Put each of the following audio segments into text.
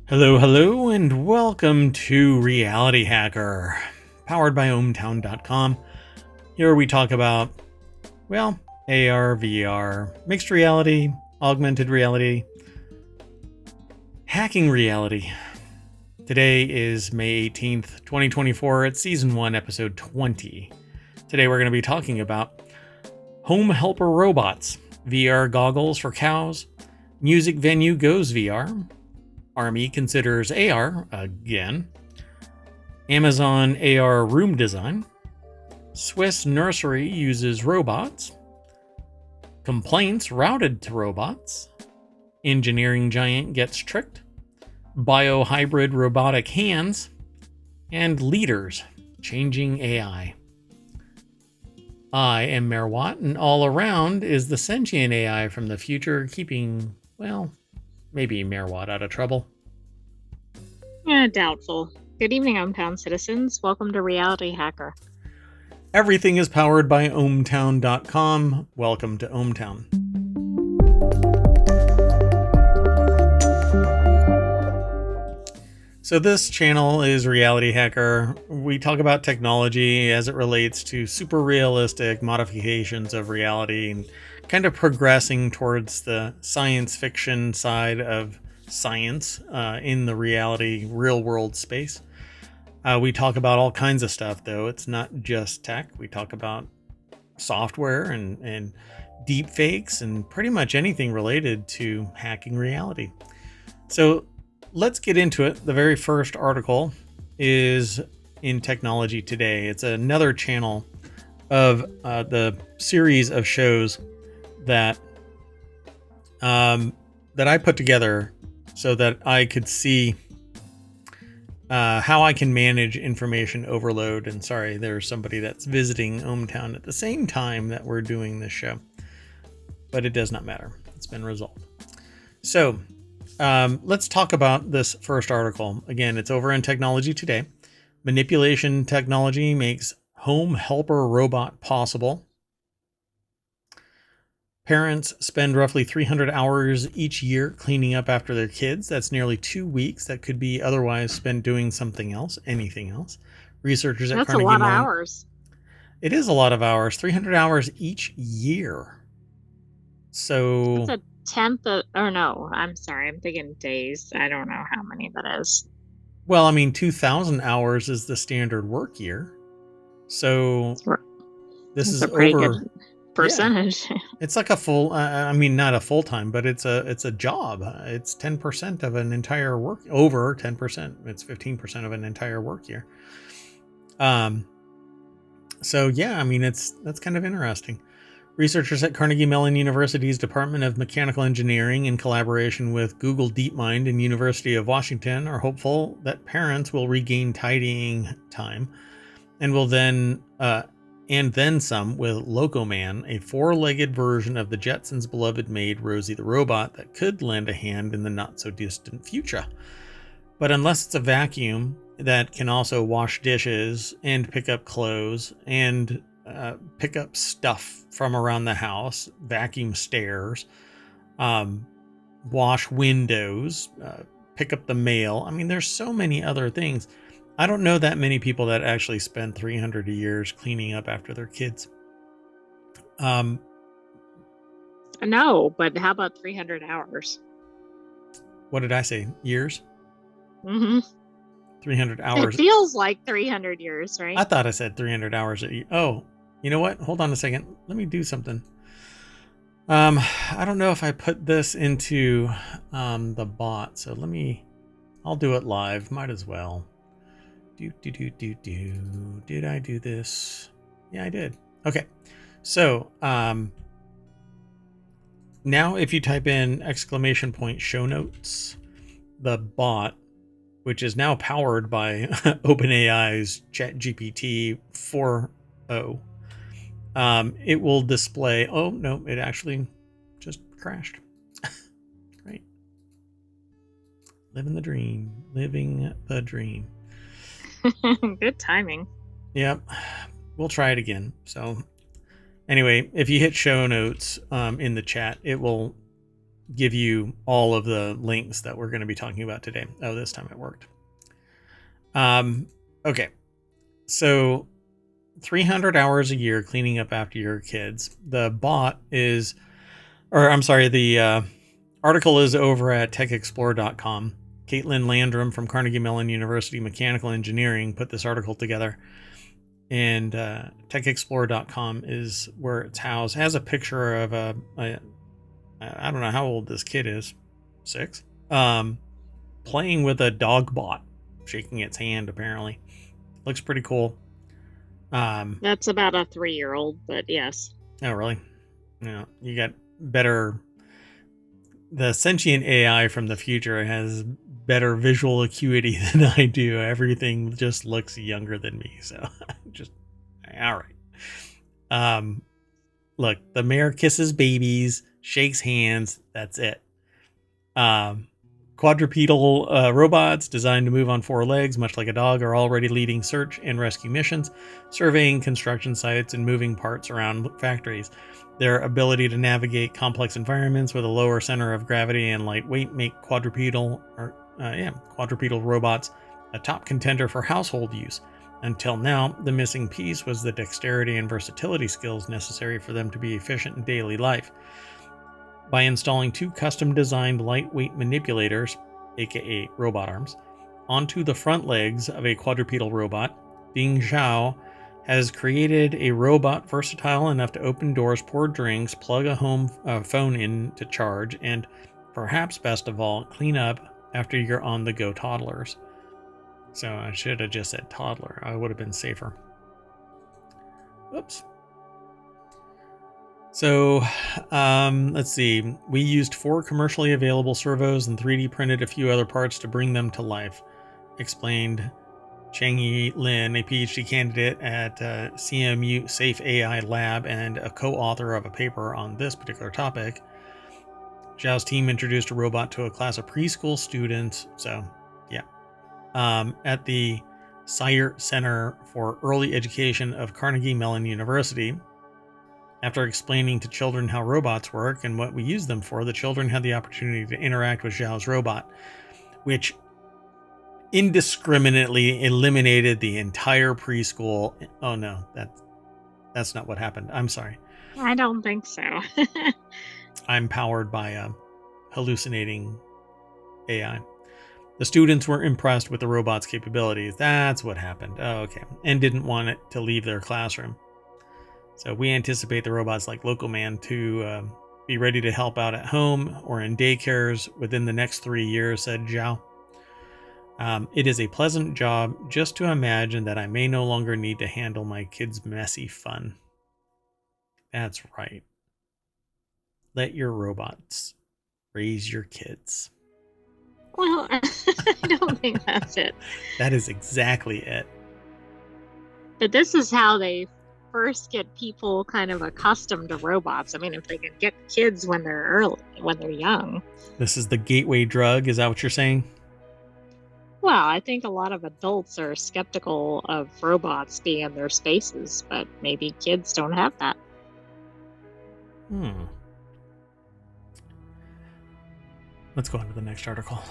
Hello, and welcome to Reality Hacker, powered by ohmtown.com. Here we talk about, AR, VR, mixed reality, augmented reality, hacking reality. Today is May 18th, 2024. It's Season 1, Episode 20. Today we're going to be talking about home helper robots, VR goggles for cows, music venue goes VR, Army considers AR again, Amazon AR room design, Swiss Nursery uses robots, complaints routed to robots, engineering giant gets tricked, Biohybrid robotic hands, and leaders changing AI. I am Merwatt, and all around is the sentient AI from the future keeping, maybe Merwatt out of trouble. Doubtful. Good evening, hometown citizens. Welcome to Reality Hacker. Everything is powered by ohmtown.com. Welcome to ohmtown. So this channel is Reality Hacker. We talk about technology as it relates to super realistic modifications of reality and kind of progressing towards the science fiction side of science in the reality real world space. We talk about all kinds of stuff, though. It's not just tech. We talk about software and deep fakes and pretty much anything related to hacking reality. So let's get into it. The very first article is in Technology Today. It's another channel of the series of shows that that I put together so that I could see how I can manage information overload. And sorry, there's somebody that's visiting ohmTown at the same time that we're doing this show, but it does not matter. It's been resolved. So let's talk about this first article. Again, it's over in Technology Today. Manipulation technology makes home helper robot possible. Parents spend roughly 300 hours each year cleaning up after their kids. That's nearly 2 weeks that could be otherwise spent doing something else, anything else. Researchers at Carnegie Mellon. That's a lot of hours. It is a lot of hours, 300 hours each year. So it's a tenth of, I'm sorry, I'm thinking days. I don't know how many that is. Well, I mean, 2,000 hours is the standard work year. So this is a pretty over good percentage. Yeah. It's like a full, not a full time, but it's a job. It's 10% of an entire work, over 10%. It's 15% of an entire work year. So yeah, that's kind of interesting. Researchers at Carnegie Mellon University's Department of Mechanical Engineering, in collaboration with Google DeepMind and University of Washington, are hopeful that parents will regain tidying time and will then some with Locoman, a four-legged version of the Jetsons' beloved maid Rosie the robot that could lend a hand in the not-so-distant future. But unless it's a vacuum that can also wash dishes and pick up clothes and pick up stuff from around the house, vacuum stairs, wash windows, pick up the mail. There's so many other things. I don't know that many people that actually spend 300 years cleaning up after their kids. No, but how about 300 hours? What did I say? Years? Mm-hmm. 300 hours. It feels like 300 years, right? I thought I said 300 hours. Oh, you know what? Hold on a second. Let me do something. I don't know if I put this into the bot, so I'll do it live. Might as well. Did I do this? Yeah, I did. Okay. So, now if you type in !show notes, the bot, which is now powered by OpenAI's ChatGPT 4.0, it will display, oh no, it actually just crashed. Great. Living the dream. Good timing. Yep. We'll try it again. So anyway, if you hit show notes in the chat, it will give you all of the links that we're going to be talking about today. Oh, this time it worked. Okay. So 300 hours a year cleaning up after your kids. The article is over at techexplore.com. Caitlin Landrum from Carnegie Mellon University Mechanical Engineering put this article together. And techexplore.com is where it's housed. It has a picture of I don't know how old this kid is, 6, playing with a dog bot, shaking its hand, apparently. Looks pretty cool. That's about a 3-year-old, but yes. Oh, really? Yeah, you got better. The sentient AI from the future has better visual acuity than I do. Everything just looks younger than me. So just, all right. Look, the mayor kisses babies, shakes hands. That's it. Quadrupedal robots designed to move on 4 legs, much like a dog, are already leading search and rescue missions, surveying construction sites and moving parts around factories. Their ability to navigate complex environments with a lower center of gravity and light weight make quadrupedal robots a top contender for household use. Until now, the missing piece was the dexterity and versatility skills necessary for them to be efficient in daily life. By installing 2 custom-designed lightweight manipulators, aka robot arms, onto the front legs of a quadrupedal robot, Bing Zhao has created a robot versatile enough to open doors, pour drinks, plug a home phone in to charge, and perhaps best of all, clean up after your on-the-go toddlers. So I should have just said toddler. I would have been safer. Oops. So, let's see. We used 4 commercially available servos and 3D printed a few other parts to bring them to life, explained Changyi Lin, a PhD candidate at CMU Safe AI Lab and a co-author of a paper on this particular topic. Zhao's team introduced a robot to a class of preschool students. So, yeah. At the Sayert Center for Early Education of Carnegie Mellon University. After explaining to children how robots work and what we use them for, the children had the opportunity to interact with Zhao's robot, which indiscriminately eliminated the entire preschool. Oh no, that's not what happened. I'm sorry. I don't think so. I'm powered by a hallucinating AI. The students were impressed with the robot's capabilities. That's what happened. Oh, okay. And didn't want it to leave their classroom. So we anticipate the robots like Local Man to be ready to help out at home or in daycares within the next 3 years, said Zhao. It is a pleasant job just to imagine that I may no longer need to handle my kids' messy fun. That's right. Let your robots raise your kids. Well, I don't think that's it. That is exactly it. But this is how they first get people kind of accustomed to robots. I mean, if they can get kids when they're young. This is the gateway drug. Is that what you're saying? Well, I think a lot of adults are skeptical of robots being in their spaces, but maybe kids don't have that. Let's go on to the next article.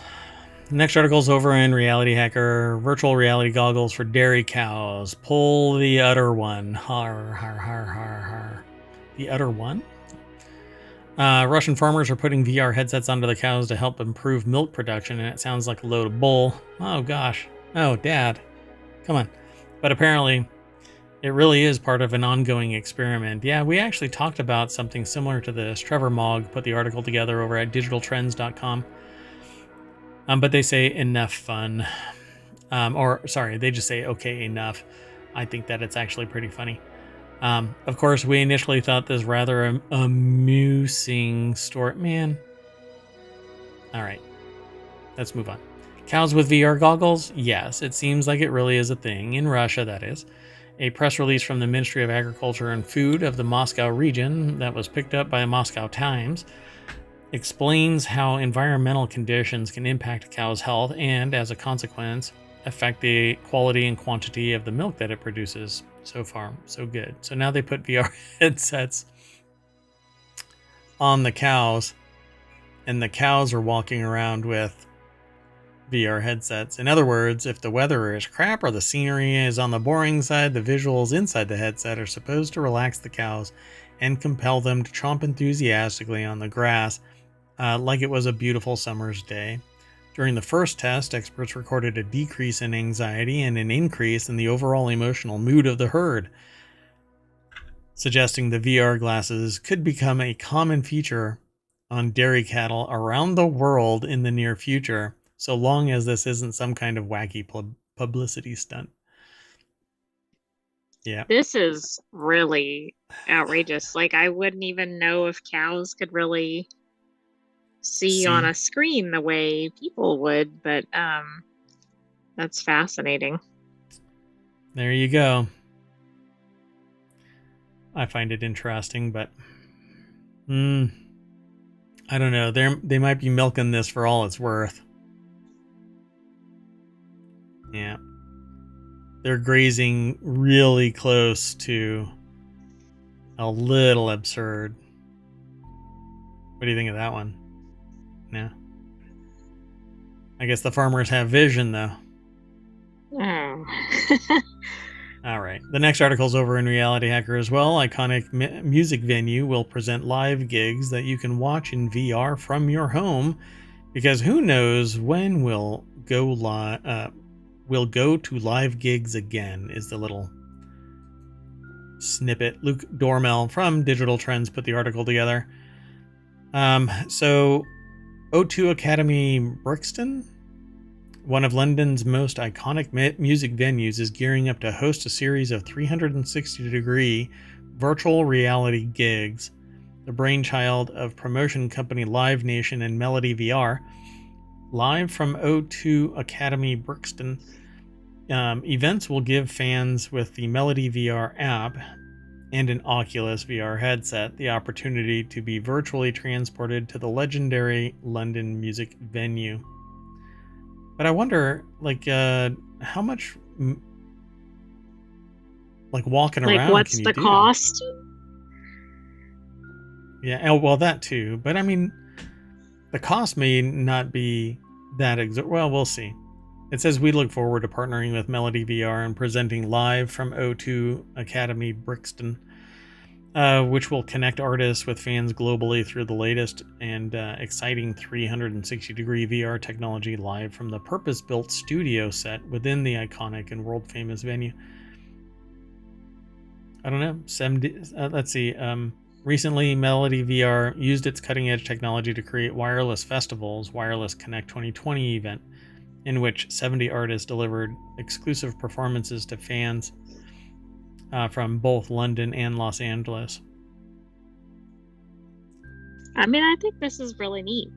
The next article is over in RealityHacker. Virtual reality goggles for dairy cows. Pull the udder one. Har, har, har, har, har. The udder one? Russian farmers are putting VR headsets onto the cows to help improve milk production, and it sounds like a load of bull. Oh, gosh. Oh, Dad. Come on. But apparently, it really is part of an ongoing experiment. Yeah, we actually talked about something similar to this. Trevor Mogg put the article together over at digitaltrends.com. But they say enough fun. They just say, okay, enough. I think that it's actually pretty funny. Of course, we initially thought this rather amusing story. Man. All right. Let's move on. Cows with VR goggles? Yes, it seems like it really is a thing. In Russia, that is. A press release from the Ministry of Agriculture and Food of the Moscow region that was picked up by the Moscow Times explains how environmental conditions can impact a cow's health and, as a consequence, affect the quality and quantity of the milk that it produces. So far, so good. So now they put VR headsets on the cows and the cows are walking around with VR headsets. In other words, if the weather is crap or the scenery is on the boring side, the visuals inside the headset are supposed to relax the cows and compel them to chomp enthusiastically on the grass like it was a beautiful summer's day. During the first test, experts recorded a decrease in anxiety and an increase in the overall emotional mood of the herd, suggesting the VR glasses could become a common feature on dairy cattle around the world in the near future, so long as this isn't some kind of wacky publicity stunt. Yeah. This is really outrageous. Like, I wouldn't even know if cows could really see on See, a screen the way people would, but that's fascinating. there you go. I find it interesting, but I don't know. They might be milking this for all it's worth. Yeah. They're grazing really close to a little absurd. What do you think of that one? No. I guess the farmers have vision, though. Oh. All right. The next article's over in Reality Hacker as well. Iconic music venue will present live gigs that you can watch in VR from your home, because who knows when we'll go to live gigs again, is the little snippet. Luke Dormel from Digital Trends put the article together. So O2 Academy Brixton, one of London's most iconic music venues, is gearing up to host a series of 360-degree virtual reality gigs. The brainchild of promotion company Live Nation and Melody VR. Live from O2 Academy Brixton, events will give fans with the Melody VR app and an Oculus VR headset the opportunity to be virtually transported to the legendary London music venue. But I wonder, like, how much, like, walking Like, around what's can you the do? cost? Yeah, well, that too. But I mean, the cost may not be that well, we'll see. It says we look forward to partnering with Melody VR and presenting live from O2 Academy Brixton, which will connect artists with fans globally through the latest and exciting 360-degree VR technology live from the purpose-built studio set within the iconic and world-famous venue. I don't know. Let's see. Recently, Melody VR used its cutting-edge technology to create Wireless Festival's Wireless Connect 2020 event, in which 70 artists delivered exclusive performances to fans from both London and Los Angeles. I mean, I think this is really neat.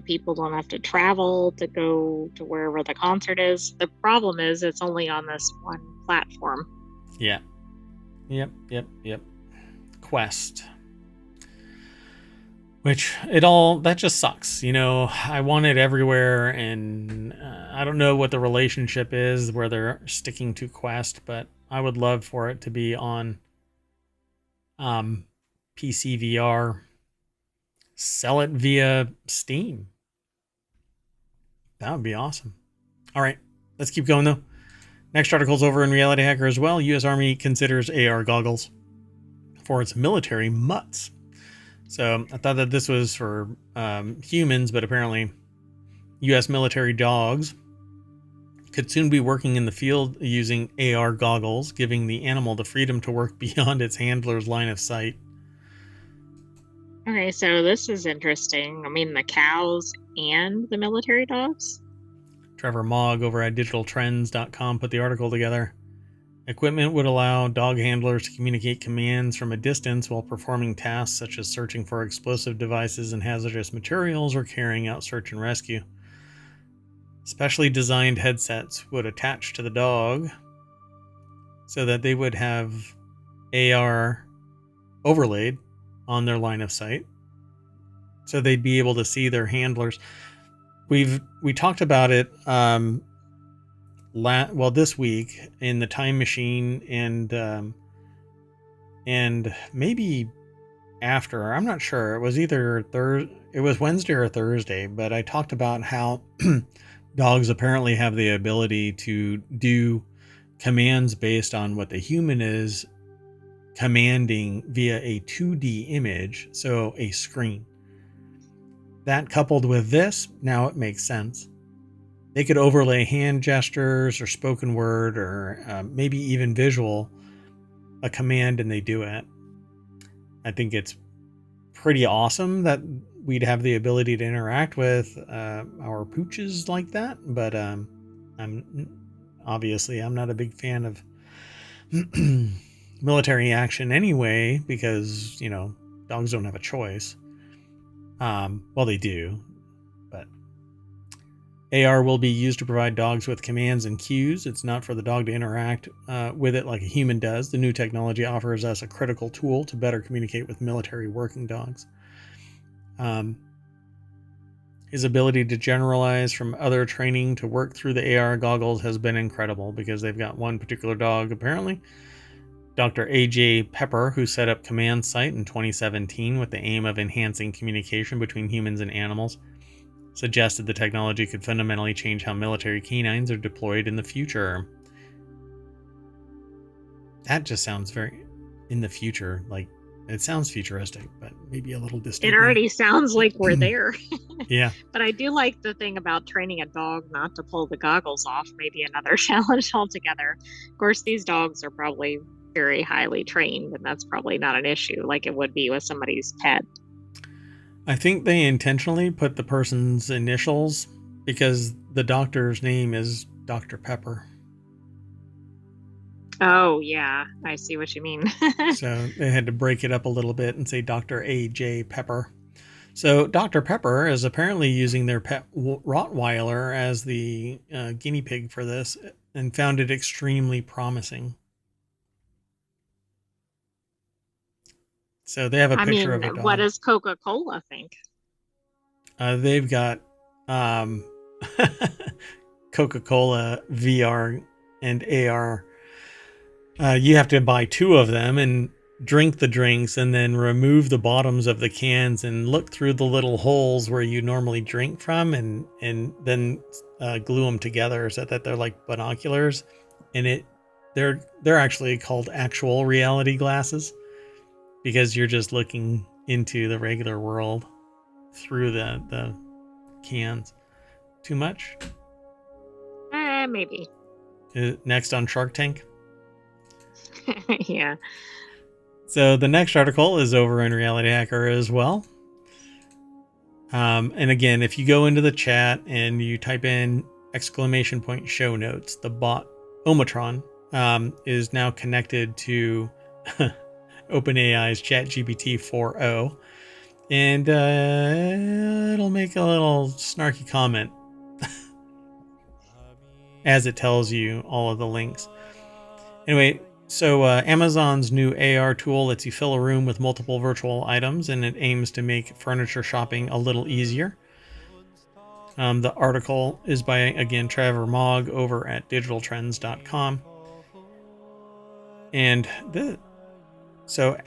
People don't have to travel to go to wherever the concert is. The problem is it's only on this one platform. Yeah. Yep. Quest. Which that just sucks. You know, I want it everywhere, and I don't know what the relationship is where they're sticking to Quest, but I would love for it to be on PC VR. Sell it via Steam. That would be awesome. All right, let's keep going though. Next article's over in Reality Hacker as well. U.S. Army considers AR goggles for its military mutts. So I thought that this was for humans, but apparently U.S. military dogs could soon be working in the field using AR goggles, giving the animal the freedom to work beyond its handler's line of sight. Okay, so this is interesting. I mean, the cows and the military dogs? Trevor Mogg over at digitaltrends.com put the article together. Equipment would allow dog handlers to communicate commands from a distance while performing tasks such as searching for explosive devices and hazardous materials or carrying out search and rescue. Specially designed headsets would attach to the dog so that they would have AR overlaid on their line of sight, so they'd be able to see their handlers. We talked about it this week in the Time Machine and maybe after. I'm not sure. It was either it was Wednesday or Thursday, but I talked about how dogs apparently have the ability to do commands based on what the human is commanding via a 2D image, so a screen. That coupled with this, now it makes sense. They could overlay hand gestures or spoken word or maybe even visual, a command, and they do it. I think it's pretty awesome that we'd have the ability to interact with our pooches like that, but I'm not a big fan of military action anyway, because dogs don't have a choice. Well, they do, but AR will be used to provide dogs with commands and cues. It's not for the dog to interact with it like a human does. The new technology offers us a critical tool to better communicate with military working dogs. His ability to generalize from other training to work through the AR goggles has been incredible, because they've got one particular dog, apparently, Dr. A.J. Pepper, who set up Command Site in 2017 with the aim of enhancing communication between humans and animals, suggested the technology could fundamentally change how military canines are deployed in the future. That just sounds very in the future. Like, it sounds futuristic, but maybe a little dystopian. It already sounds like we're there. Yeah. But I do like the thing about training a dog not to pull the goggles off, maybe another challenge altogether. Of course, these dogs are probably very highly trained, and that's probably not an issue like it would be with somebody's pet. I think they intentionally put the person's initials because the doctor's name is Dr. Pepper. Oh, yeah, I see what you mean. So they had to break it up a little bit and say Dr. A.J. Pepper. So Dr. Pepper is apparently using their pet Rottweiler as the guinea pig for this, and found it extremely promising. So they have a picture of a dog. What does Coca-Cola think? They've got Coca-Cola VR and AR. You have to buy 2 of them and drink the drinks, and then remove the bottoms of the cans and look through the little holes where you normally drink from, and then glue them together so that they're like binoculars. And they're actually called actual reality glasses, because you're just looking into the regular world through the cans. Too much? Maybe. Next on Shark Tank. Yeah. So the next article is over in Reality Hacker as well. And again, if you go into the chat and you type in !show notes, the bot Omatron is now connected to OpenAI's ChatGPT 4.0, and it'll make a little snarky comment as it tells you all of the links. Anyway, so Amazon's new AR tool lets you fill a room with multiple virtual items, and it aims to make furniture shopping a little easier. The article is by, again, Trevor Mogg over at digitaltrends.com. And so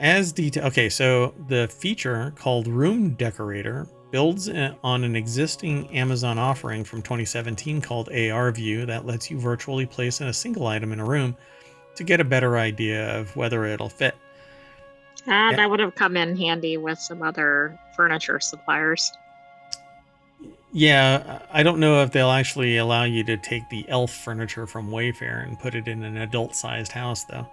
the feature called Room Decorator builds on an existing Amazon offering from 2017 called AR View that lets you virtually place a single item in a room to get a better idea of whether it'll fit. That would have come in handy with some other furniture suppliers. Yeah, I don't know if they'll actually allow you to take the elf furniture from Wayfair and put it in an adult-sized house, though.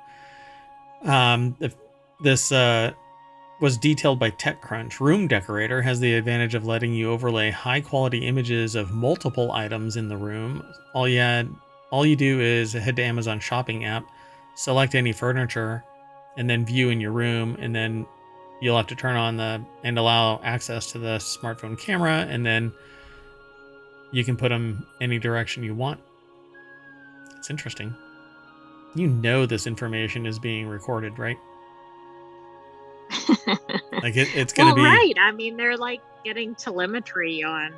This was detailed by TechCrunch. Room Decorator has the advantage of letting you overlay high-quality images of multiple items in the room. All you do is head to Amazon Shopping app, select any furniture, and then view in your room, and then you'll have to turn on and allow access to the smartphone camera, and then you can put them any direction you want. It's interesting. This information is being recorded, right? Like it's going to be right. I mean, they're like getting telemetry on.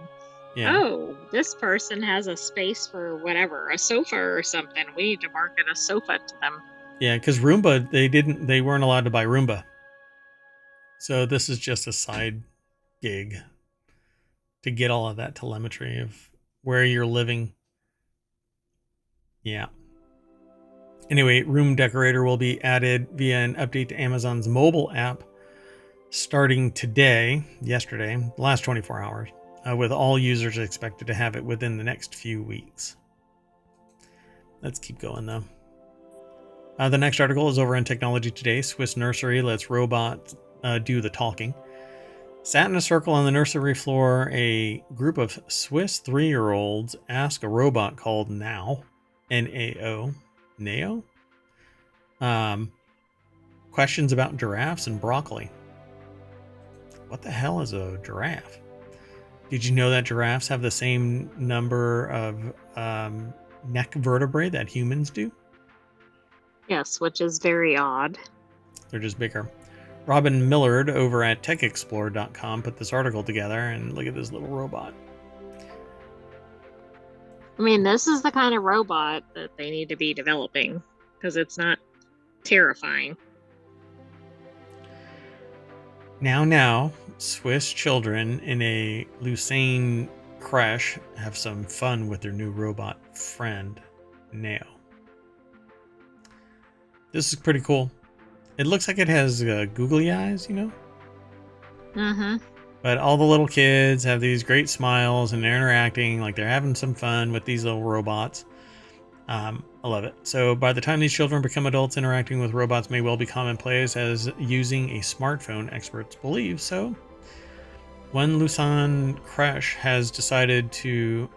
Yeah. Oh, this person has a space for whatever, a sofa or something. We need to market a sofa to them. Yeah, because Roomba, they weren't allowed to buy Roomba. So this is just a side gig to get all of that telemetry of where you're living. Yeah. Anyway, Room Decorator will be added via an update to Amazon's mobile app starting yesterday, the last 24 hours, with all users expected to have it within the next few weeks. Let's keep going though. The next article is over in Technology Today. Swiss Nursery lets robots do the talking. Sat in a circle on the nursery floor, a group of Swiss 3-year-olds ask a robot called Now, N-A-O, Nao, questions about giraffes and broccoli. What the hell is a giraffe? Did you know that giraffes have the same number of neck vertebrae that humans do? Yes, which is very odd. They're just bigger. Robin Millard over at techexplore.com put this article together, and look at this little robot. I mean, this is the kind of robot that they need to be developing because it's not terrifying. Now, Swiss children in a Lucerne creche have some fun with their new robot friend, Nao. This is pretty cool. It looks like it has googly eyes, Mm-hmm. But all the little kids have these great smiles and they're interacting like they're having some fun with these little robots. I love it. So by the time these children become adults, interacting with robots may well be commonplace as using a smartphone, experts believe. So one Lucerne creche has decided to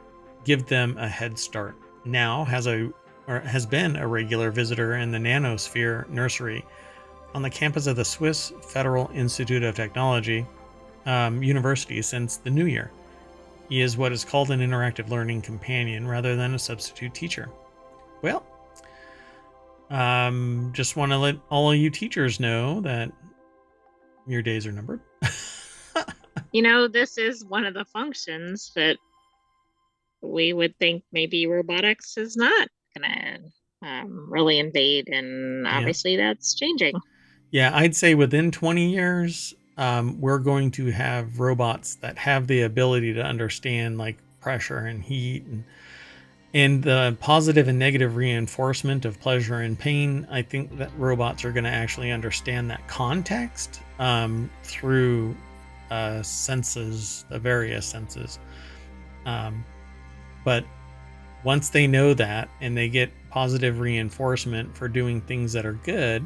give them a head start. Now has been a regular visitor in the Nanosphere Nursery on the campus of the Swiss Federal Institute of Technology University since the new year. He is what is called an interactive learning companion rather than a substitute teacher. Well, just want to let all of you teachers know that your days are numbered. This is one of the functions that we would think maybe robotics is not going to really invade, and Yeah. obviously that's changing. Yeah, I'd say within 20 years, we're going to have robots that have the ability to understand like pressure and heat and the positive and negative reinforcement of pleasure and pain. I think that robots are going to actually understand that context through senses, the various senses. But once they know that and they get positive reinforcement for doing things that are good,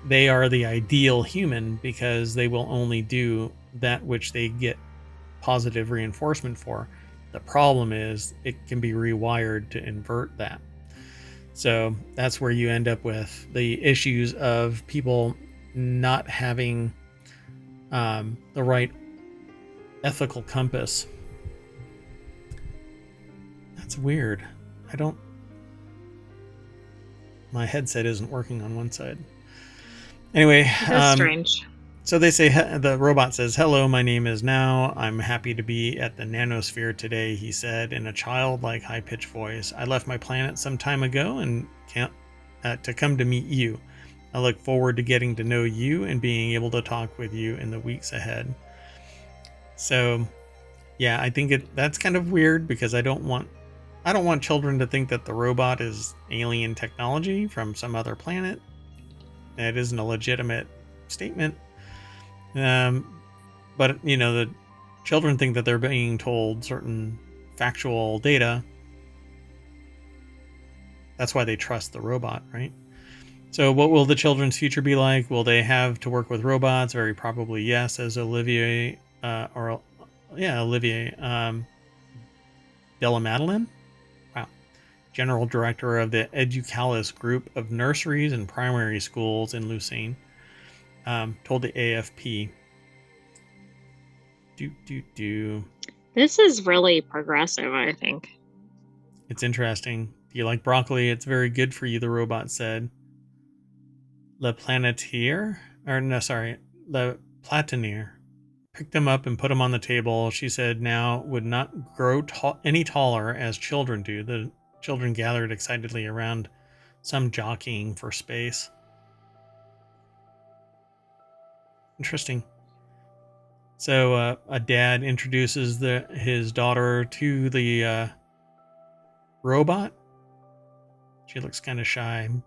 they are the ideal human because they will only do that which they get positive reinforcement for. The problem is it can be rewired to invert that. So that's where you end up with the issues of people not having the right ethical compass. That's weird. My headset isn't working on one side. Anyway, That's strange. so they say, the robot says, "Hello, my name is Now. I'm happy to be at the Nanosphere today," he said in a childlike, high-pitched voice. "I left my planet some time ago and can't to come to meet you. I look forward to getting to know you and being able to talk with you in the weeks ahead." So, yeah, I think that's kind of weird because I don't want children to think that the robot is alien technology from some other planet. It isn't a legitimate statement. But the children think that they're being told certain factual data. That's why they trust the robot, right? So what will the children's future be like? Will they have to work with robots? Very probably yes, as Olivier Delamadeleine, wow, general director of the Educalis group of nurseries and primary schools in Lucerne, told the AFP. This is really progressive, I think. It's interesting. Do you like broccoli? It's very good for you, the robot said. Le Planetier? Le Platineer. Picked them up and put them on the table. She said Now would not grow any taller as children do. The children gathered excitedly around some jockeying for space. Interesting. So a dad introduces his daughter to the robot. She looks kind of shy. I'm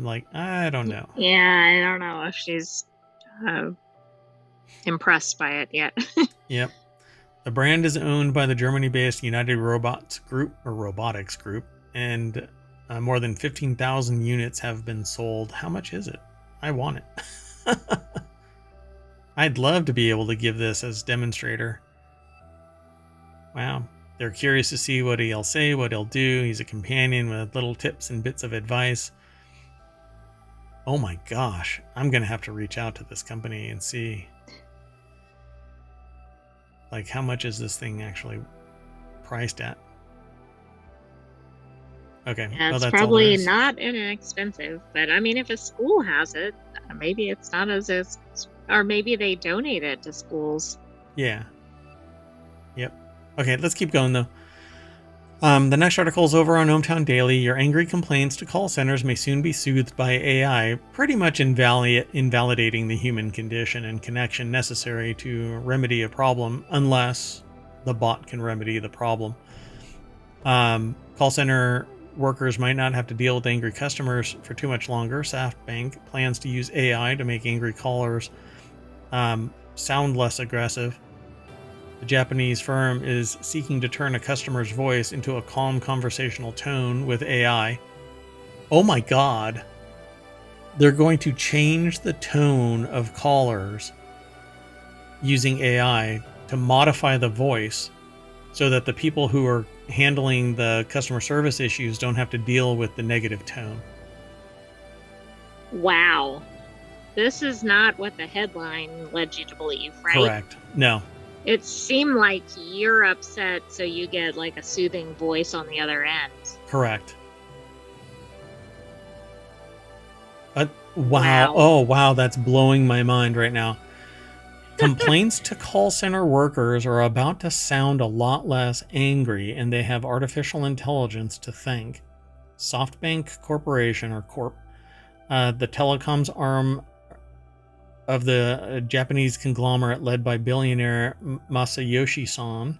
like, I don't know. Yeah, I don't know if she's uh, impressed by it yet. Yep. The brand is owned by the Germany-based United Robots Group, or Robotics Group, and more than 15,000 units have been sold. How much is it? I want it. I'd love to be able to give this as demonstrator. Wow. They're curious to see what he'll say, what he'll do. He's a companion with little tips and bits of advice. Oh my gosh. I'm going to have to reach out to this company and see, like, how much is this thing actually priced at? Okay. Yeah, Well, it's that's all there probably is. not inexpensive, but I mean, if a school has it, maybe it's not or maybe they donate it to schools. Yeah. Yep. Okay, let's keep going though. The next article is over on Ohmtown Daily. Your angry complaints to call centers may soon be soothed by AI, pretty much invalidating the human condition and connection necessary to remedy a problem, unless the bot can remedy the problem. Call center workers might not have to deal with angry customers for too much longer. SoftBank plans to use AI to make angry callers sound less aggressive. The Japanese firm is seeking to turn a customer's voice into a calm conversational tone with AI. Oh my god. They're going to change the tone of callers using AI to modify the voice so that the people who are handling the customer service issues don't have to deal with the negative tone. Wow. This is not what the headline led you to believe, right? Correct. No. It seemed like you're upset, so you get like a soothing voice on the other end. Correct. Wow. Wow. Oh, wow. That's blowing my mind right now. Complaints to call center workers are about to sound a lot less angry, and they have artificial intelligence to thank. SoftBank Corporation, or Corp, the telecoms arm of the Japanese conglomerate led by billionaire Masayoshi Son,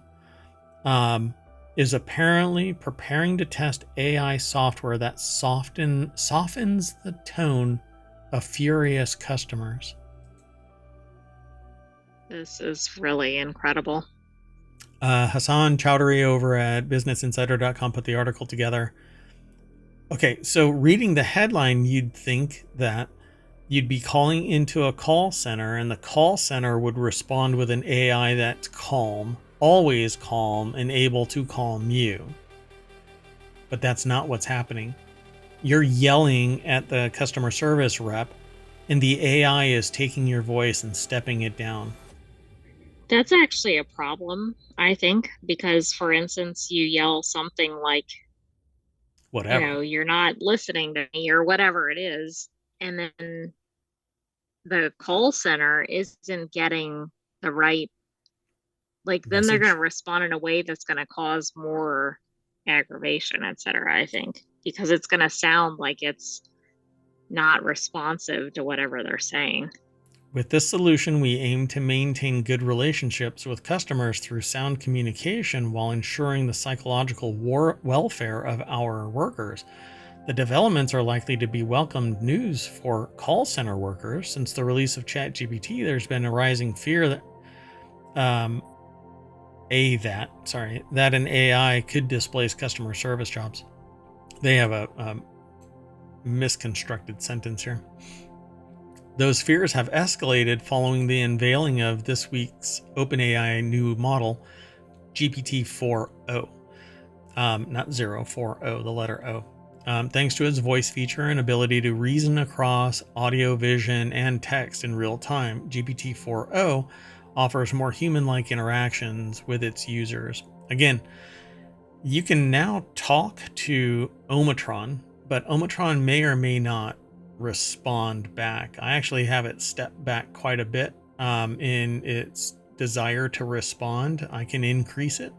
is apparently preparing to test AI software that softens the tone of furious customers. This is really incredible. Hassan Chowdhury over at BusinessInsider.com put the article together. Okay, so reading the headline, you'd think that you'd be calling into a call center and the call center would respond with an AI that's calm, always calm, and able to calm you. But that's not what's happening. You're yelling at the customer service rep, and the AI is taking your voice and stepping it down. That's actually a problem, I think, because for instance, you yell something like, Whatever. you're not listening to me or whatever it is, and then the call center isn't getting the right, like, then they're going Message. to respond in a way that's going to cause more aggravation, etc. I think, because it's going to sound like it's not responsive to whatever they're saying. With this solution, we aim to maintain good relationships with customers through sound communication while ensuring the psychological welfare of our workers. The developments are likely to be welcomed news for call center workers. Since the release of ChatGPT, there's been a rising fear that that an AI could displace customer service jobs. They have a misconstructed sentence here. Those fears have escalated following the unveiling of this week's OpenAI new model, GPT-4o. Not 040, the letter O. Thanks to its voice feature and ability to reason across audio, vision, and text in real time, GPT-4o offers more human-like interactions with its users. Again, you can now talk to Omatron, but Omatron may or may not respond back. I actually have it step back quite a bit in its desire to respond. I can increase it,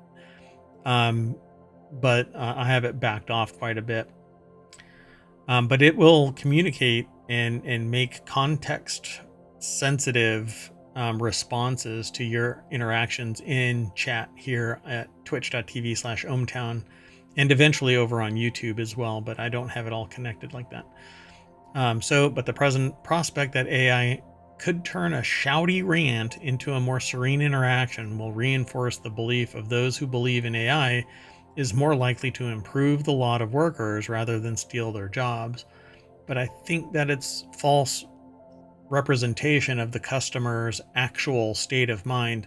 but I have it backed off quite a bit. But it will communicate and make context sensitive responses to your interactions in chat here at twitch.tv/ohmtown, and eventually over on YouTube as well, but I don't have it all connected like that. But the present prospect that AI could turn a shouty rant into a more serene interaction will reinforce the belief of those who believe in AI is more likely to improve the lot of workers rather than steal their jobs. But I think that it's false representation of the customer's actual state of mind,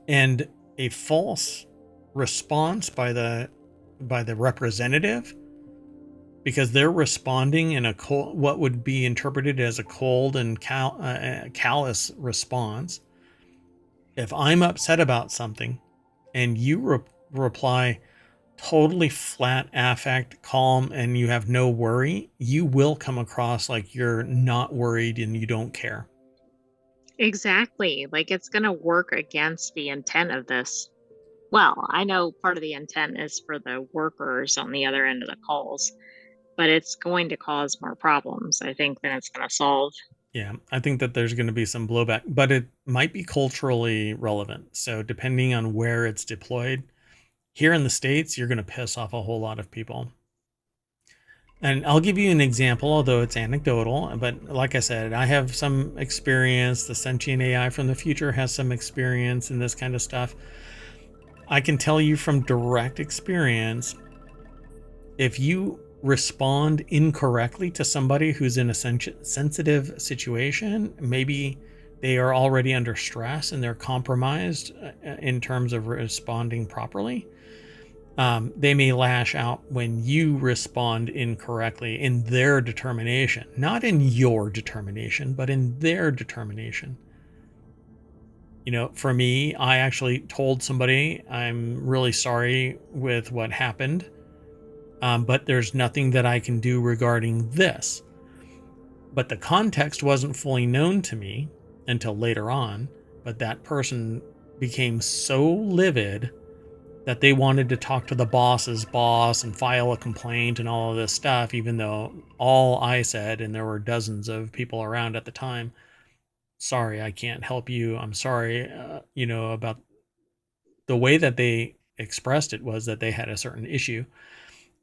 and a false response by the representative, because they're responding in a cold, what would be interpreted as a cold and callous response. If I'm upset about something and you reply totally flat affect, calm, and you have no worry, you will come across like you're not worried and you don't care. Exactly. Like it's going to work against the intent of this. Well, I know part of the intent is for the workers on the other end of the calls, but it's going to cause more problems, I think, than it's going to solve. Yeah, I think that there's going to be some blowback, but it might be culturally relevant. So depending on where it's deployed, here in the States, you're going to piss off a whole lot of people. And I'll give you an example, although it's anecdotal. But like I said, I have some experience. The sentient AI from the future has some experience in this kind of stuff. I can tell you from direct experience, if you respond incorrectly to somebody who's in a sensitive situation, maybe they are already under stress and they're compromised in terms of responding properly. They may lash out when you respond incorrectly in their determination, not in your determination, but in their determination. You know, for me, I actually told somebody, I'm really sorry with what happened, but there's nothing that I can do regarding this. But the context wasn't fully known to me until later on, but that person became so livid that they wanted to talk to the boss's boss and file a complaint and all of this stuff, even though all I said, and there were dozens of people around at the time, sorry, I can't help you. I'm sorry, about the way that they expressed it was that they had a certain issue.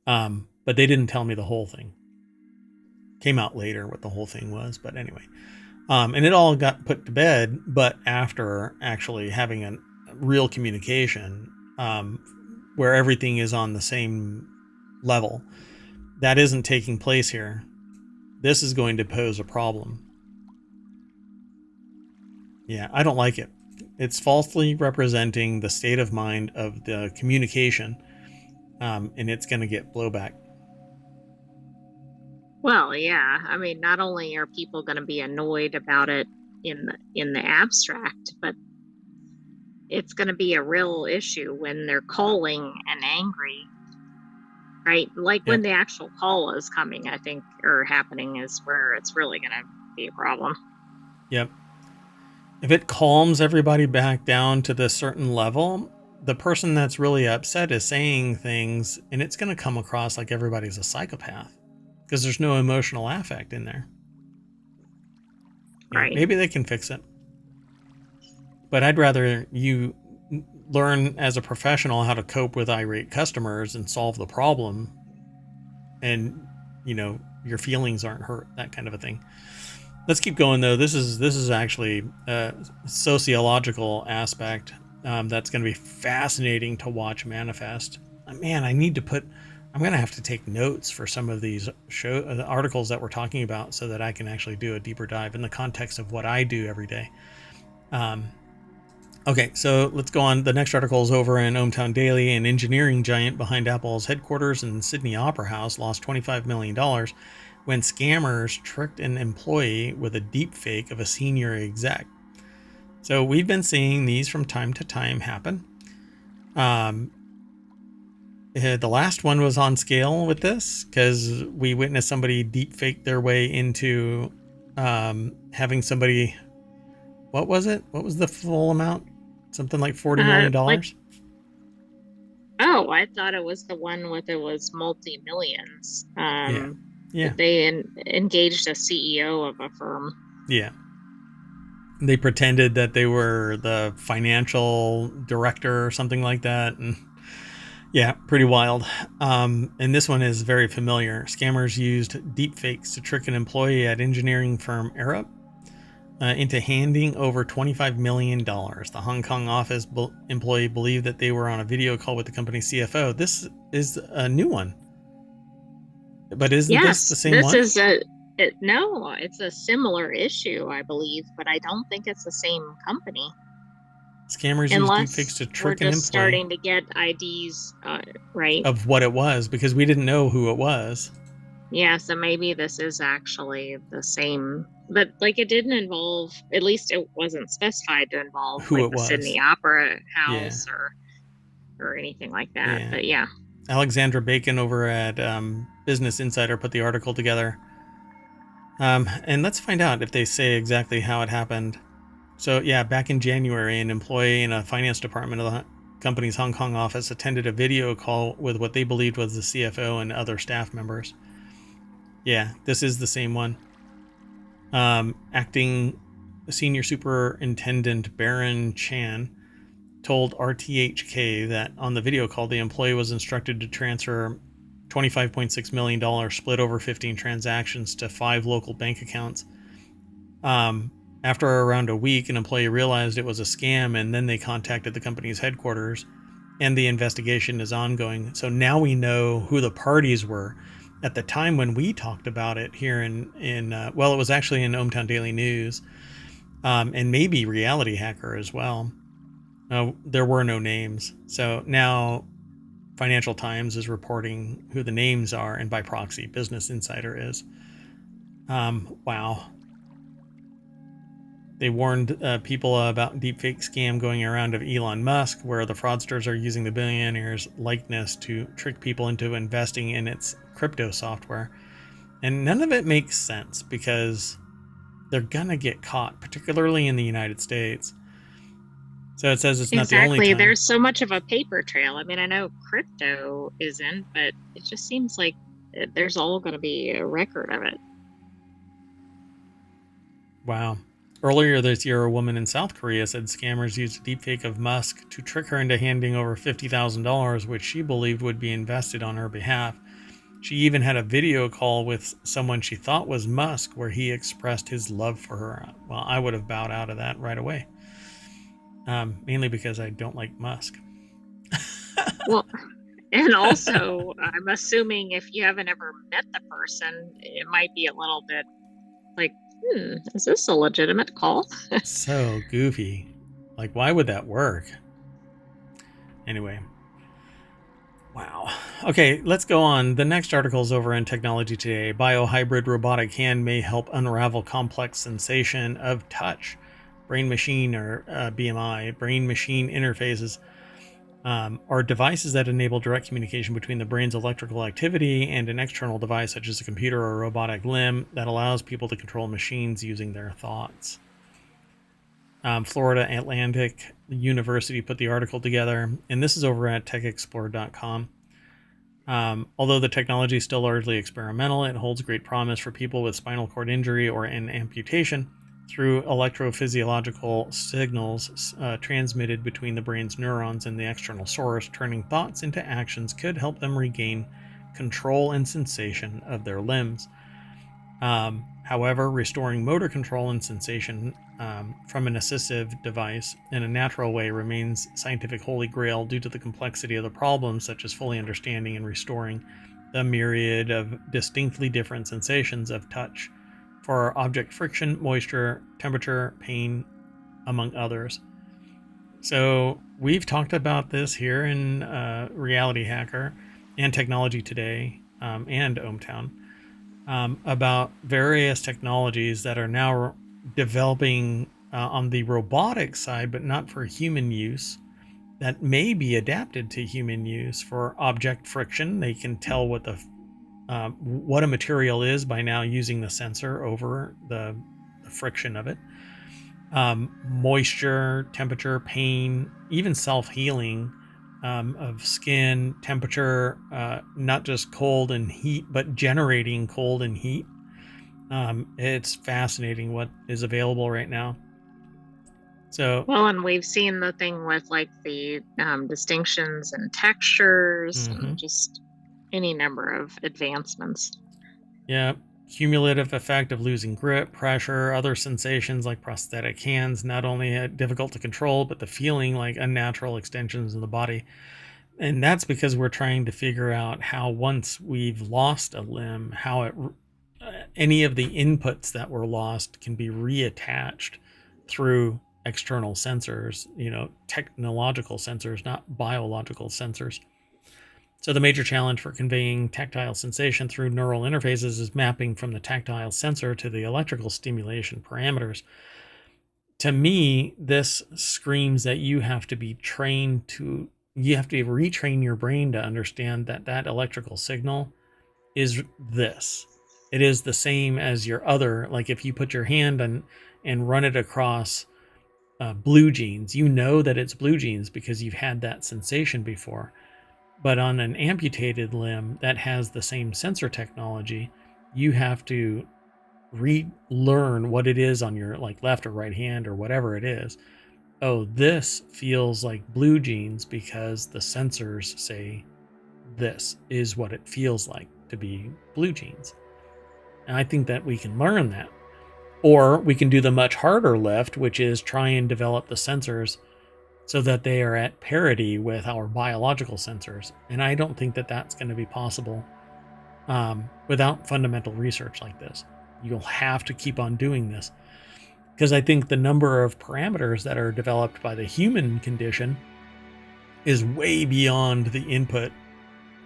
But they didn't tell me the whole thing. Came out later what the whole thing was, but anyway. And it all got put to bed, but after actually having a real communication, where everything is on the same level. That isn't taking place here. This is going to pose a problem. Yeah, I don't like it. It's falsely representing the state of mind of the communication, and it's going to get blowback. Well, yeah. I mean, not only are people going to be annoyed about it in the abstract, but it's going to be a real issue when they're calling and angry, right? Like when Yep. the actual call is coming, I think, or happening is where it's really going to be a problem. Yep. If it calms everybody back down to this certain level, the person that's really upset is saying things, and it's going to come across like everybody's a psychopath because there's no emotional affect in there. Right. Maybe they can fix it, but I'd rather you learn as a professional how to cope with irate customers and solve the problem, and your feelings aren't hurt, that kind of a thing. Let's keep going though. This is actually a sociological aspect that's going to be fascinating to watch manifest. Man, I'm going to have to take notes for some of these articles that we're talking about so that I can actually do a deeper dive in the context of what I do every day. Okay, so let's go on. The next article is over in ohmTown Daily. An engineering giant behind Apple's headquarters in Sydney Opera House lost $25 million when scammers tricked an employee with a deep fake of a senior exec. So we've been seeing these from time to time happen. The last one was on scale with this because we witnessed somebody deep fake their way into having somebody. What was it? What was the full amount? Something like $40 Like, million. oh, I thought it was the one with it was multi millions. Yeah. Yeah. They engaged a CEO of a firm. Yeah. They pretended that they were the financial director or something like that. And yeah, pretty wild. And this one is very familiar. Scammers used deepfakes to trick an employee at engineering firm Arup into handing over $25 million. The Hong Kong office employee believed that they were on a video call with the company's CFO. This is a new one. But isn't this the Yes, same this one? is no, it's a similar issue, I believe, but I don't think it's the same company. Scammers use deepfakes Unless to we're trick an just employee starting to get IDs, right? of what it was because we didn't know who it was, Yeah, so maybe this is actually the same, but like it didn't involve, at least it wasn't specified to involve who like it the was. Sydney Opera Yeah, House or anything like that. yeah. But yeah, Alexandra Bacon over at Business Insider put the article together. And let's find out if they say exactly how it happened. So, yeah, back in January, an employee in a finance department of the company's Hong Kong office attended a video call with what they believed was the CFO and other staff members. Yeah, this is the same one. Acting Senior Superintendent Baron Chan told RTHK that on the video call, the employee was instructed to transfer $25.6 million split over 15 transactions to 5 local bank accounts. After around a week, an employee realized it was a scam, and then they contacted the company's headquarters, and the investigation is ongoing. So now we know who the parties were. At the time when we talked about it here well, it was actually in ohmTown Daily News, and maybe Reality Hacker as well. There were no names. So now Financial Times is reporting who the names are, and by proxy, Business Insider is. Wow. They warned people about deepfake scam going around of Elon Musk, where the fraudsters are using the billionaire's likeness to trick people into investing in its crypto software. And none of it makes sense because they're going to get caught, particularly in the United States. So it says it's not the only exactly. time. There's so much of a paper trail. I mean, I know crypto isn't, but it just seems like there's all going to be a record of it. Wow. Earlier this year, a woman in South Korea said scammers used a deepfake of Musk to trick her into handing over $50,000, which she believed would be invested on her behalf. She even had a video call with someone she thought was Musk where he expressed his love for her. Well, I would have bowed out of that right away, mainly because I don't like Musk. Well, and also, I'm assuming if you haven't ever met the person, it might be a little bit like, is this a legitimate call? So goofy. Like, why would that work? Anyway, wow. Okay, let's go on. The next article is over in Technology Today. Biohybrid robotic hand may help unravel complex sensation of touch. Brain machine, or BMI, brain machine interfaces, are devices that enable direct communication between the brain's electrical activity and an external device, such as a computer or a robotic limb, that allows people to control machines using their thoughts. Florida Atlantic University put the article together, and this is over at techexplore.com. Although the technology is still largely experimental, it holds great promise for people with spinal cord injury or an amputation through electrophysiological signals transmitted between the brain's neurons and the external source. Turning thoughts into actions could help them regain control and sensation of their limbs. However, restoring motor control and sensation from an assistive device in a natural way remains scientific holy grail due to the complexity of the problems, such as fully understanding and restoring the myriad of distinctly different sensations of touch for object friction, moisture, temperature, pain, among others. So we've talked about this here in Reality Hacker and Technology Today and ohmTown, about various technologies that are now developing on the robotic side, but not for human use, that may be adapted to human use for object friction. They can tell what a material is by now using the sensor over the friction of it. Moisture, temperature, pain, even self-healing of skin, temperature, not just cold and heat, but generating cold and heat. It's fascinating what is available right now. So, Well, and we've seen the thing with like the distinctions and textures mhm. and just any number of advancements. Yeah, cumulative effect of losing grip, pressure, other sensations like prosthetic hands, not only difficult to control, but the feeling like unnatural extensions of the body. And that's because we're trying to figure out how, once we've lost a limb, how any of the inputs that were lost can be reattached through external sensors, technological sensors, not biological sensors. So the major challenge for conveying tactile sensation through neural interfaces is mapping from the tactile sensor to the electrical stimulation parameters. To me, this screams that you have to retrain your brain to understand that that electrical signal is this. It is the same as your other, like if you put your hand and run it across blue jeans, you know that it's blue jeans because you've had that sensation before. But on an amputated limb that has the same sensor technology, you have to relearn what it is on your like left or right hand or whatever it is. Oh, this feels like blue jeans because the sensors say this is what it feels like to be blue jeans. And I think that we can learn that. Or we can do the much harder lift, which is try and develop the sensors so that they are at parity with our biological sensors. And I don't think that that's going to be possible without fundamental research like this. You'll have to keep on doing this because I think the number of parameters that are developed by the human condition is way beyond the input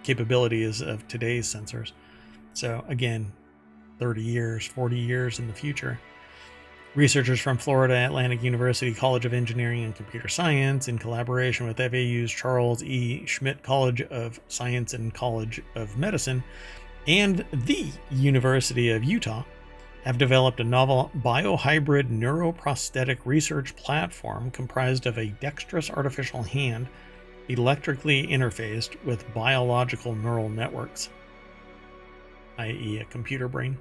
capabilities of today's sensors. So, again, 30 years, 40 years in the future. Researchers from Florida Atlantic University College of Engineering and Computer Science, in collaboration with FAU's Charles E. Schmidt College of Science and College of Medicine, and the University of Utah, have developed a novel biohybrid neuroprosthetic research platform comprised of a dexterous artificial hand electrically interfaced with biological neural networks, i.e., a computer brain.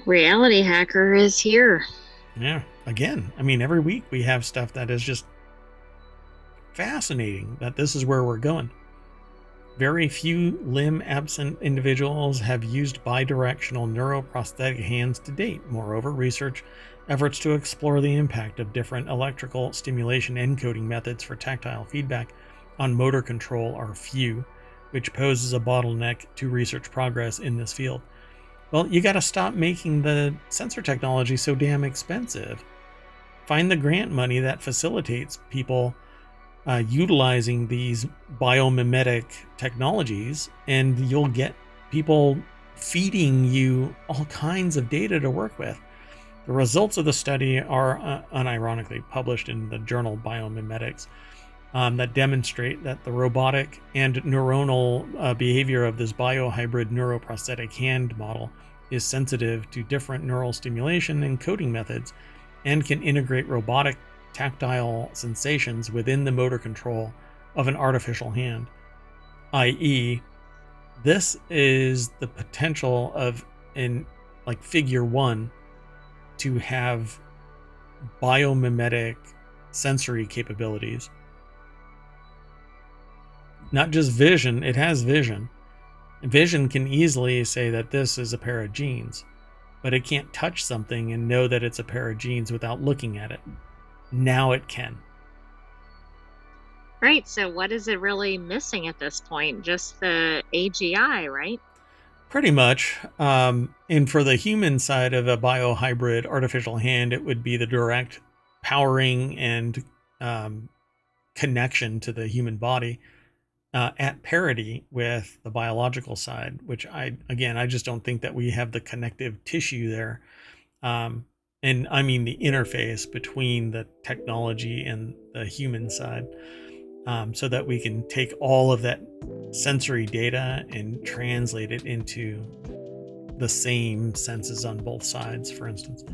RealityHacker is here. Yeah, again, I mean, every week we have stuff that is just fascinating that this is where we're going. Very few limb absent individuals have used bidirectional neuroprosthetic hands to date. Moreover, research efforts to explore the impact of different electrical stimulation encoding methods for tactile feedback on motor control are few, which poses a bottleneck to research progress in this field. Well, you got to stop making the sensor technology so damn expensive. Find the grant money that facilitates people utilizing these biomimetic technologies, and you'll get people feeding you all kinds of data to work with. The results of the study are unironically published in the journal Biomimetics that demonstrate that the robotic and neuronal behavior of this biohybrid neuroprosthetic hand model is sensitive to different neural stimulation and coding methods and can integrate robotic tactile sensations within the motor control of an artificial hand, i.e., this is the potential of in like figure one to have biomimetic sensory capabilities. Not just vision, it has vision. Vision can easily say that this is a pair of jeans, but it can't touch something and know that it's a pair of jeans without looking at it. Now it can. Right. So, what is it really missing at this point? Just the AGI, right? Pretty much. And for the human side of a biohybrid artificial hand, it would be the direct powering and connection to the human body at parity with the biological side, which I just don't think that we have the connective tissue there. And I mean the interface between the technology and the human side, so that we can take all of that sensory data and translate it into the same senses on both sides, for instance.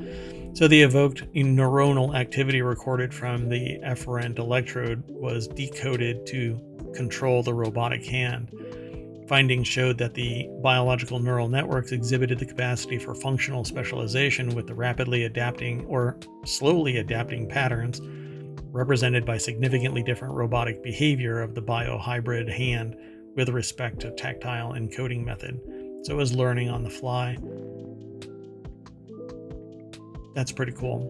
So the evoked neuronal activity recorded from the efferent electrode was decoded to control the robotic hand. Findings showed that the biological neural networks exhibited the capacity for functional specialization with the rapidly adapting or slowly adapting patterns represented by significantly different robotic behavior of the biohybrid hand with respect to tactile encoding method. So it was learning on the fly. That's pretty cool.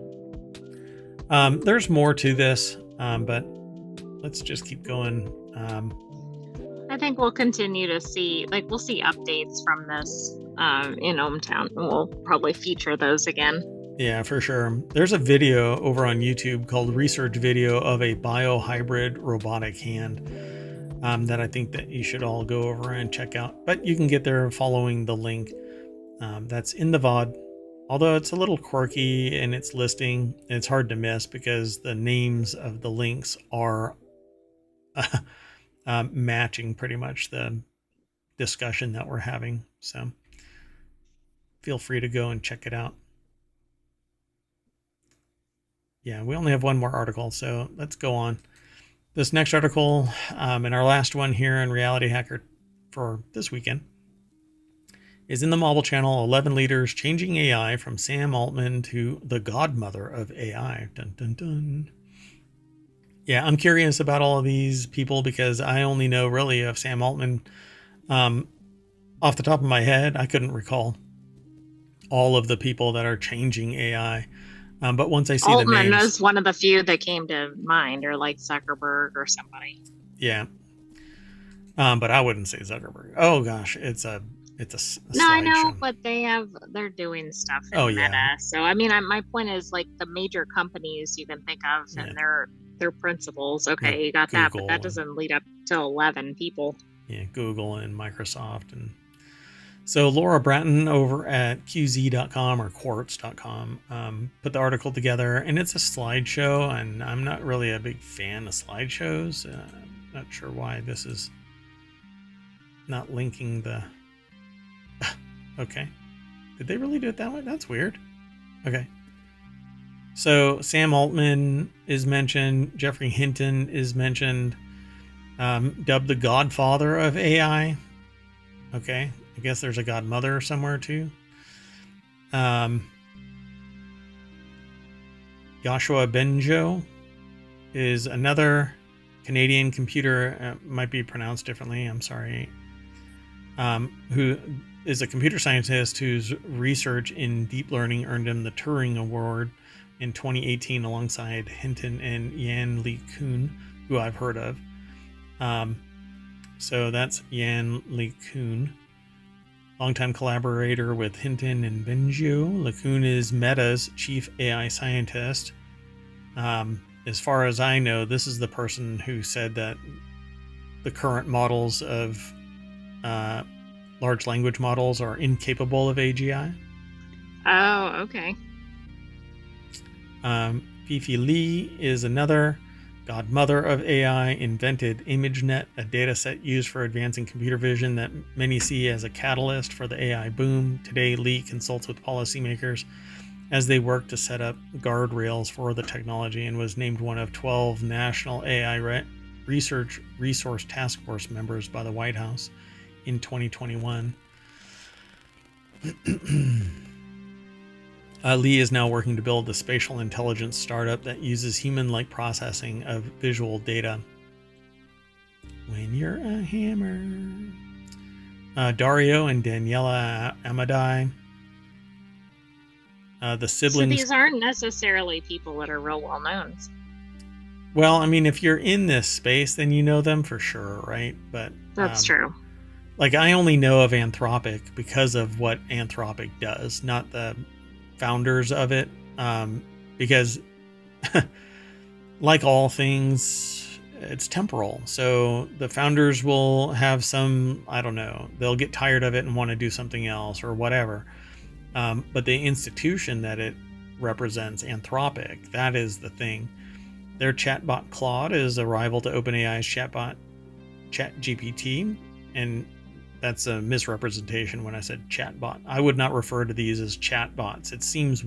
There's more to this, but let's just keep going. I think we'll continue to see, like, we'll see updates from this in ohmTown, and we'll probably feature those again. Yeah, for sure. There's a video over on YouTube called Research Video of a Biohybrid Robotic Hand that I think that you should all go over and check out. But you can get there following the link that's in the VOD. Although it's a little quirky in its listing, it's hard to miss because the names of the links are matching pretty much the discussion that we're having. So feel free to go and check it out. Yeah, we only have one more article, so let's go on. This next article, and our last one here in Reality Hacker for this weekend, is in the Mobile Channel, 11 Leaders Changing AI from Sam Altman to the Godmother of AI. Dun, dun, dun. Yeah, I'm curious about all of these people because I only know really of Sam Altman. Off the top of my head, I couldn't recall all of the people that are changing AI. But once I see Altman the names, was one of the few that came to mind, or like Zuckerberg or somebody. yeah. But I wouldn't say Zuckerberg. Oh gosh, it's a No, I know, show. but they're doing stuff in Oh, yeah. Meta. So I mean, my point is, like, the major companies you can think of and their principles. Okay, Like you got that, but Google that doesn't lead up to 11 people. Yeah, Google and Microsoft. And so Laura Bratton over at QZ.com or Quartz.com put the article together, and it's a slideshow, and I'm not really a big fan of slideshows. Not sure why this is not linking the... Okay. Did they really do it that way? That's weird. Okay. So Sam Altman is mentioned. Geoffrey Hinton is mentioned. Dubbed the godfather of AI. Okay. I guess there's a godmother somewhere too. Joshua Benjo is another Canadian computer, might be pronounced differently, I'm sorry, who is a computer scientist whose research in deep learning earned him the Turing Award in 2018 alongside Hinton and Yan Li Kun, who I've heard of. So that's Yan Li Kun, longtime collaborator with Hinton and Benjo. LeCun is Meta's chief AI scientist. As far as I know, this is the person who said that the current models of large language models are incapable of AGI. Oh, okay. Fifi Lee is another godmother of AI, invented ImageNet, a dataset used for advancing computer vision that many see as a catalyst for the AI boom. Today, Lee consults with policymakers as they work to set up guardrails for the technology and was named one of 12 national AI research resource task force members by the White House in 2021. Lee is now working to build a spatial intelligence startup that uses human-like processing of visual data. When you're a hammer. Dario and Daniela Amadei. The siblings. So these aren't necessarily people that are real well known. Well, I mean, if you're in this space, then you know them for sure, right? But that's true. Like, I only know of Anthropic because of what Anthropic does, not the founders of it, because like all things, it's temporal. So the founders will have some, I don't know, they'll get tired of it and want to do something else or whatever. But the institution that it represents, Anthropic, that is the thing. Their chatbot Claude is a rival to OpenAI's chatbot ChatGPT, and that's a misrepresentation when I said chatbot. I would not refer to these as chatbots. It seems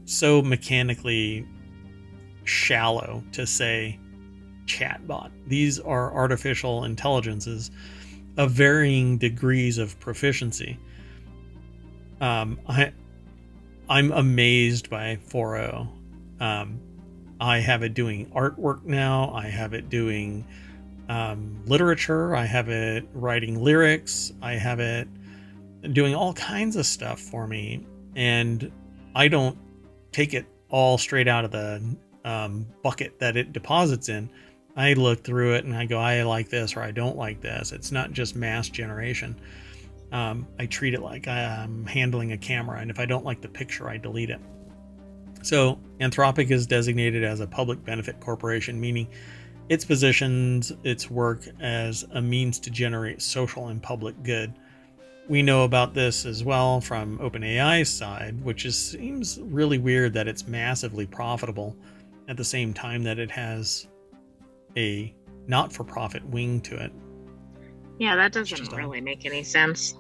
so mechanically shallow to say chatbot. These are artificial intelligences of varying degrees of proficiency. I'm amazed by 4.0. I have it doing artwork now. I have it doing literature. I have it writing lyrics. I have it doing all kinds of stuff for me. And I don't take it all straight out of the bucket that it deposits in. I look through it and I go, I like this or I don't like this. It's not just mass generation. I treat it like I'm handling a camera, and if I don't like the picture, I delete it. So Anthropic is designated as a public benefit corporation, meaning it positions its work as a means to generate social and public good. We know about this as well from OpenAI's side, which seems really weird that it's massively profitable at the same time that it has a not-for-profit wing to it. Yeah, that doesn't really make any sense.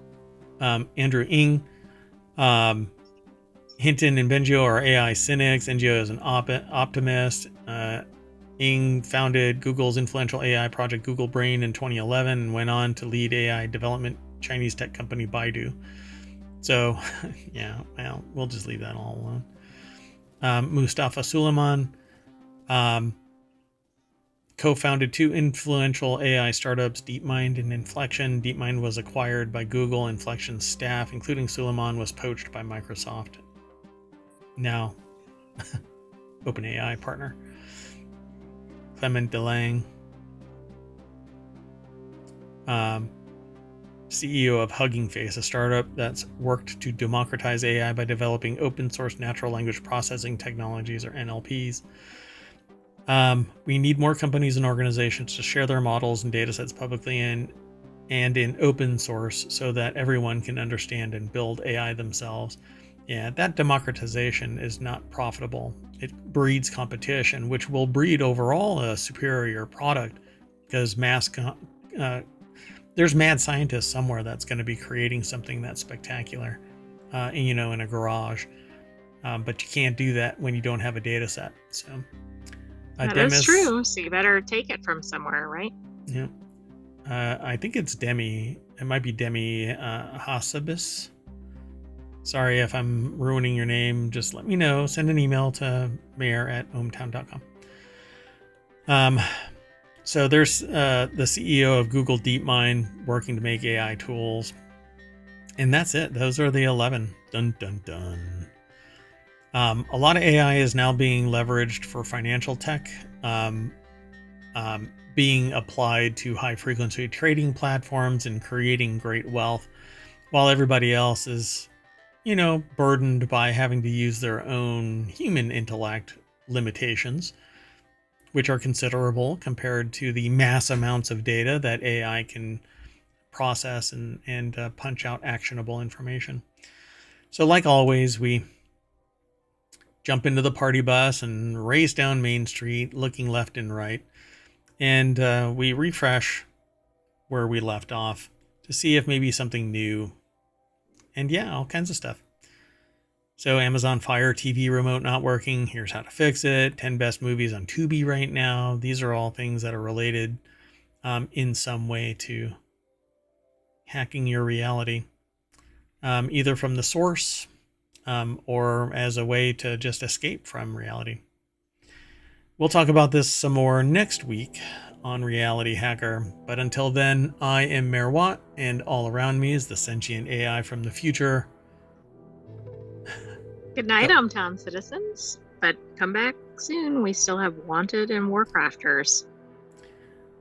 Andrew Ng, Hinton and Bengio are AI cynics. Bengio is an optimist. Ng founded Google's influential AI project Google Brain in 2011 and went on to lead AI development Chinese tech company Baidu. So, yeah, well, we'll just leave that all alone. Mustafa Suleiman co-founded two influential AI startups, DeepMind and Inflection. DeepMind was acquired by Google. Inflection's staff, including Suleiman, was poached by Microsoft. Now, OpenAI partner. Clement Delang, CEO of Hugging Face, a startup that's worked to democratize AI by developing open source natural language processing technologies, or NLPs. We need more companies and organizations to share their models and datasets publicly and in open source so that everyone can understand and build AI themselves. Yeah, that democratization is not profitable. It breeds competition, which will breed overall a superior product because there's mad scientists somewhere that's going to be creating something that's spectacular, in a garage. But you can't do that when you don't have a data set. So that is true. So you better take it from somewhere, right? Yeah. I think it's Demi. It might be Demi Hassabis. Sorry if I'm ruining your name. Just let me know. Send an email to mayor@ohmtown.com. So there's the CEO of Google DeepMind working to make AI tools. And that's it. Those are the 11. Dun, dun, dun. A lot of AI is now being leveraged for financial tech, being applied to high-frequency trading platforms and creating great wealth, while everybody else is burdened by having to use their own human intellect limitations, which are considerable compared to the mass amounts of data that AI can process and punch out actionable information. So like always, we jump into the party bus and race down Main Street, looking left and right, and we refresh where we left off to see if maybe something new. And yeah, all kinds of stuff. So Amazon Fire TV remote not working. Here's how to fix it. 10 best movies on Tubi right now. These are all things that are related in some way to hacking your reality, either from the source or as a way to just escape from reality. We'll talk about this some more next week on Reality Hacker. But until then, I am Mayor Watt, and all around me is the sentient AI from the future. Good night, Hometown citizens. But come back soon. We still have Wanted and Warcrafters.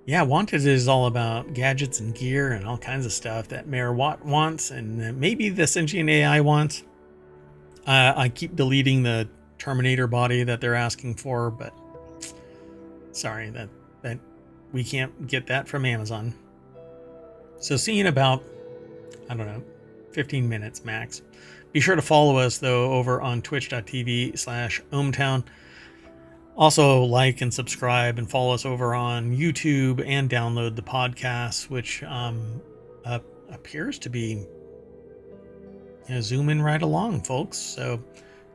Yeah, Wanted is all about gadgets and gear and all kinds of stuff that Mayor Watt wants, and maybe the sentient AI wants. I keep deleting the Terminator body that they're asking for, but sorry that we can't get that from Amazon. So see you in about, 15 minutes max. Be sure to follow us, though, over on twitch.tv/ohmtown. Also, like and subscribe and follow us over on YouTube and download the podcast, which appears to be zooming right along, folks. So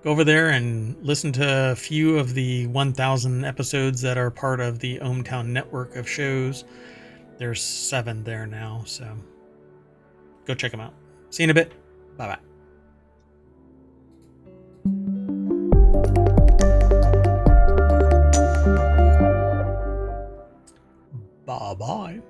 go over there and listen to a few of the 1,000 episodes that are part of the ohmTown network of shows. There's 7 there now, so go check them out. See you in a bit. Bye bye. Bye bye.